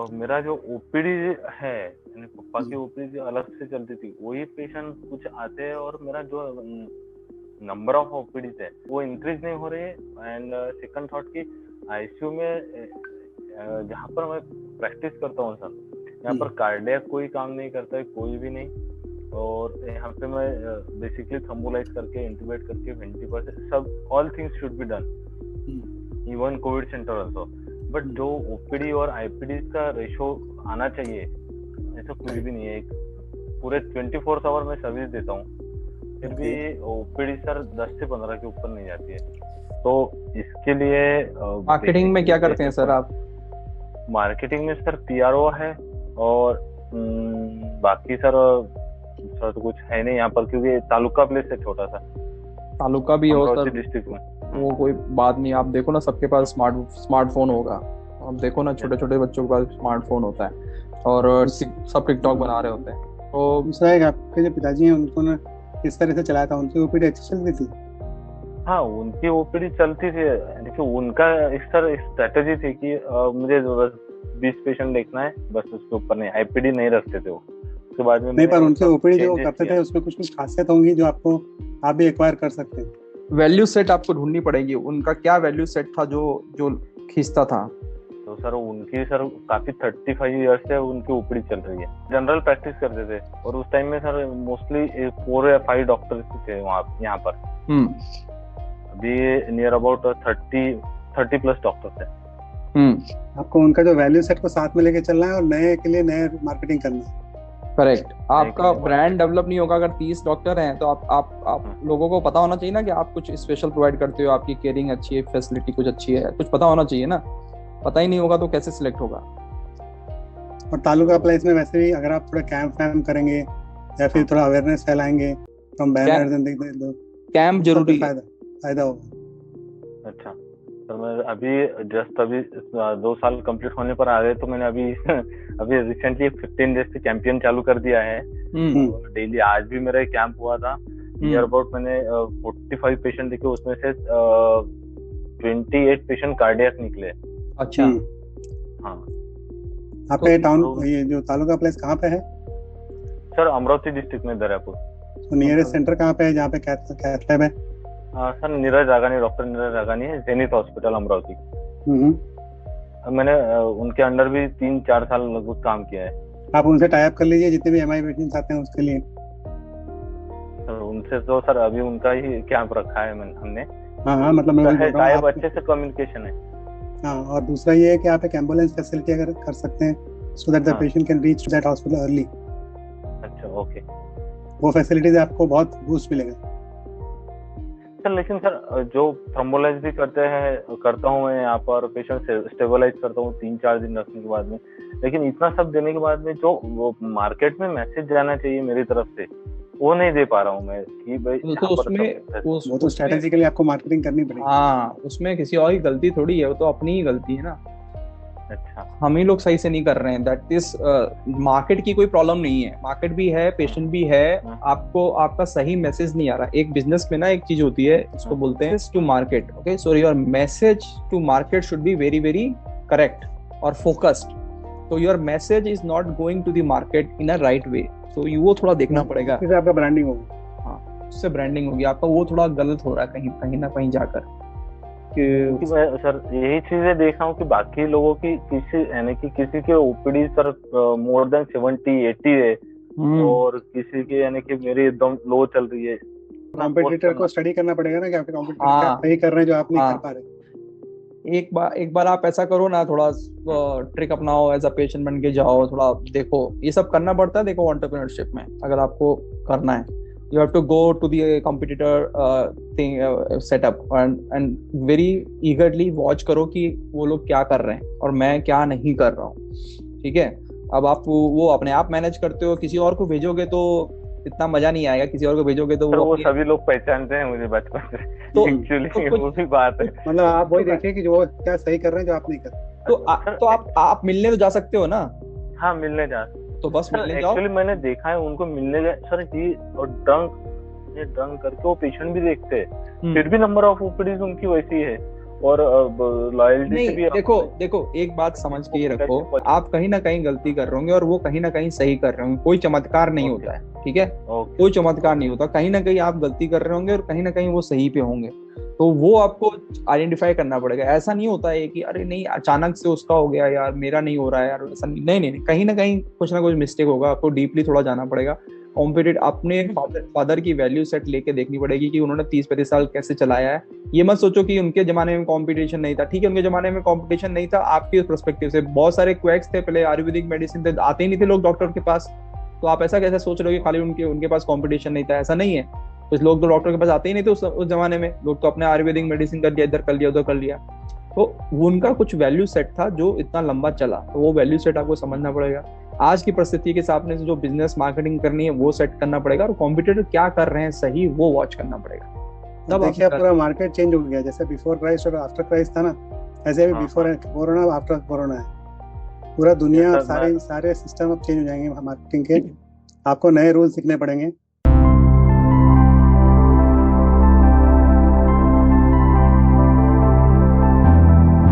और मेरा जो ओपीडी है, यानी पापा की ओपीडी जो अलग से चलती थी, वही पेशेंट कुछ आते हैं और मेरा जो नंबर ऑफ ओपीडीज है वो इंक्रीज नहीं हो रही है। एंड सेकंड थॉट की आईसीयू में जहाँ पर मैं प्रैक्टिस करता हूँ सर, यहाँ पर कार्डियक कोई काम नहीं करता है, कोई भी नहीं। और यहाँ पे मैं बेसिकली थ्रोम्बोलाइज करके इंट्यूबेट करके 20% सब all things should be done, even Covid centre also. But जो ओपीडी और आईपीडी का रेशो आना चाहिए, ऐसा कुछ भी नहीं है। एक पूरे 24 आवर में सर्विस देता हूँ, फिर भी ओपीडी सर 10 से 15 के ऊपर नहीं जाती है। तो इसके लिए मार्केटिंग में क्या करते हैं सर आप? मार्केटिंग में सर पीआरओ है, और बाकी सर तो कुछ है नहीं यहाँ पर, क्योंकि तालुका प्लेस है छोटा सा। तालुका भी हो सर डिस्ट्रिक्ट में, वो कोई बात नहीं। आप देखो ना, सबके पास स्मार्टफोन होगा। आप देखो ना, छोटे छोटे बच्चों के पास स्मार्टफोन होता है और सब टिकटॉक बना रहे होते हैं। तो दूसरा एक आपके जो पिताजी हैं, उनको ना किस तरह से चलाया था, उनकी ओपीडी अच्छी चलती थी? हाँ, उनकी ओपीडी चलती थी। देखिए उनका एक स्ट्रेटेजी थी कि मुझे बस 20 पेशेंट देखना है, बस उसके ऊपर नहीं, आईपीडी नहीं रखते थे वो। उसके बाद में नहीं, पर उनकी ओपीडी जो करते थे उसमें कुछ खासियत होंगी जो आप भी एक्वायर कर सकते हैं। वैल्यू सेट आपको ढूंढनी पड़ेगी। उनका क्या वैल्यू सेट था जो खींचता था? तो सर उनकी काफी 35 ईयर्स से उनकी ओपीडी चल रही है। जनरल प्रैक्टिस करते थे और उस टाइम में सर मोस्टली 4 या 5 डॉक्टर्स थे यहाँ पर। अभी नियर अबाउट 30 प्लस डॉक्टर्स है। आपको उनका जो वैल्यू सेट को साथ में लेके चलना है और नए के लिए नए मार्केटिंग करना है। करेक्ट। आपका ब्रांड डेवलप नहीं होगा अगर 30 डॉक्टर हैं, तो आप लोगों को पता होना चाहिए ना कि आप कुछ स्पेशल प्रोवाइड करते हो, आपकी केयरिंग अच्छी है, फैसिलिटी कुछ अच्छी है, कुछ पता होना चाहिए ना। पता ही नहीं होगा तो कैसे सिलेक्ट होगा। और तालुका प्लेस में वैसे भी अगर आप थोड़ा कैंप करेंगे या फिर थोड़ा अवेयरनेस फैलाएंगे तो हम बैनर कैंप जरूरी फायदा होगा। अच्छा सर, मैं अभी 2 साल कंप्लीट होने पर आ गए, तो मैंने अभी रिसेंटली 15 डेज से कैंपेन चालू कर दिया है। डेली आज भी मेरा कैंप हुआ था। नियर अबाउट मैंने 45 पेशेंट देखे, उसमें से 28 पेशेंट कार्डियक निकले। अच्छा। हाँ। आपका टाउन ये जो तालुका प्लेस कहाँ पे है सर? अमरावती डिस्ट्रिक्ट में, दर्यापुर। तो नियरेस्ट सेंटर कहाँ पे है जहाँ पे कैथ लैब है? सर नीरज रागानी, डॉक्टर नीरज रागानी है, जेनिथ हॉस्पिटल अमरावती। मैंने उनके अंडर भी 3-4 साल लगभग काम किया है। आप उनसे टाई अप कर लीजिए, जितने भी एमआई पेशेंट्स आते हैं उसके लिए। सर उनसे तो सर अभी उनका ही कैंप रखा है हमने। हाँ, मतलब टाई अप अच्छे से कम्युनिकेशन है। हाँ, और दूसरा ये है कि आप एक एम्बुलेंस फैसिलिटी अगर कर सकते हैं so that the patient can reach that hospital early. अच्छा, ओके। वो फैसिलिटी से आपको बहुत बूस्ट मिलेगा सर। लेकिन सर जो थ्रोम्बोलाइज भी करता हूँ मैं यहाँ पर, पेशेंट स्टेबलाइज करता हूँ 3-4 दिन रखने के बाद में, लेकिन इतना सब देने के बाद में जो वो मार्केट में मैसेज जाना चाहिए मेरी तरफ से, वो नहीं दे पा रहा हूँ मैं कि भाई तो उसमें वो तो स्ट्रेटेजिकली आपको मार्केटिंग करनी पड़ेगी। हाँ, उसमें किसी और की गलती थोड़ी है, वो तो अपनी ही गलती है ना। अच्छा, हम ही लोग सही से नहीं कर रहे हैं। दैट इज मार्केट की कोई प्रॉब्लम नहीं है, मार्केट भी है, पेशेंट भी है, आपको आपका सही मैसेज नहीं आ रहा। एक बिजनेस में ना एक चीज होती है, इसको बोलते हैं to market. Okay, so your message to market should be very very correct और फोकस्ड। तो your message is not going to the market in a right way, so वो थोड़ा देखना पड़ेगा। इससे आपका ब्रांडिंग होगा। हाँ, उससे ब्रांडिंग होगी। आपका वो थोड़ा गलत हो रहा है कहीं ना कहीं जाकर। कि सर यही चीजें देख रहा हूँ कि बाकी लोगों की किसी के ओपीडी सर मोर देन 70-80 है, और किसी के यानी कि मेरी एकदम लो चल रही है। कॉम्पिटिटर को स्टडी करना पड़ेगा ना कि आपके कॉम्पिटिटर क्या सही कर रहे हैं जो आप नहीं कर पा रहे। एक बार आप ऐसा करो ना, थोड़ा ट्रिक अपनाओ, एज अ पेशेंट बन के जाओ, थोड़ा देखो। ये सब करना पड़ता है। देखो, एंटरप्रेन्योरशिप में अगर आपको करना है, you have to go to the competitor setup and very eagerly watch करो कि वो लोग क्या कर रहे हैं और मैं क्या नहीं कर रहा हूँ। ठीक है, अब आप वो अपने आप मैनेज करते हो, किसी और को भेजोगे तो इतना मजा नहीं आएगा। किसी और को भेजोगे तो वो सभी लोग पहचानते हैं मुझे बचपन से, तो एक्चुअली वो भी बात है। मतलब आप वही देखिए कि जो क्या सही कर रहे हैं जो आप नहीं कर रहे। तो आप मिलने तो जा सकते हो ना। हाँ, मिलने जा, तो बस मिलने जाओ। एक्चुअली मैंने देखा है उनको मिलने गए सर जी, और ड्रंक करके वो पेशेंट भी देखते हैं, फिर भी नंबर ऑफ ओपीडीज उनकी वैसी है। और लॉयल्टी से नहीं, भी देखो एक बात समझ के ये रखो, आप कहीं ना कहीं गलती कर रहे होंगे और वो कहीं ना कहीं सही कर रहे होंगे, कोई चमत्कार नहीं होता है, ठीक है, कोई चमत्कार नहीं होता, कहीं ना कहीं आप गलती कर रहे होंगे और कहीं ना कहीं वो सही पे होंगे, तो वो आपको आइडेंटिफाई करना पड़ेगा। ऐसा नहीं होता है कि अरे नहीं अचानक से उसका हो गया यार, मेरा नहीं हो रहा है यार, ऐसा नहीं, कहीं ना कहीं कुछ ना कुछ मिस्टेक होगा, आपको डीपली थोड़ा जाना पड़ेगा। कॉम्पिटेट अपने फादर की वैल्यू सेट लेके देखनी पड़ेगी कि उन्होंने 30-35 साल कैसे चलाया है। ये मत सोचो कि उनके जमाने में कंपटीशन नहीं था, ठीक है उनके जमाने में कंपटीशन नहीं था, आपके पर्सपेक्टिव से बहुत सारे क्वैक्स थे पहले, आयुर्वेदिक मेडिसिन थे, आते ही नहीं थे लोग डॉक्टर के पास, तो आप ऐसा कैसे सोच रहे हो कि खाली उनके पास कंपटीशन नहीं था, ऐसा नहीं है। कुछ लोग तो डॉक्टर के पास आते ही नहीं थे उस जमाने में, लोग तो अपने आयुर्वेदिक मेडिसिन कर लिया, इधर कर लिया उधर कर लिया, तो उनका कुछ वैल्यू सेट था जो इतना लंबा चला, तो वो वैल्यू सेट आपको समझना पड़ेगा। आज की परिस्थिति के हिसाब से जो बिजनेस मार्केटिंग करनी है वो सेट करना पड़ेगा, और कॉम्पिटिटर क्या कर रहे हैं सही वो वॉच करना पड़ेगा। तब देखिए पूरा मार्केट चेंज हो गया, जैसे बिफोर क्राइस्ट और आफ्टर क्राइस्ट था ना, ऐसे भी बिफोर कोरोना आफ्टर कोरोना है, पूरा दुनिया सारे सिस्टम अब चेंज हो जाएंगे मार्केटिंग के, आपको नए रूल सीखने पड़ेंगे।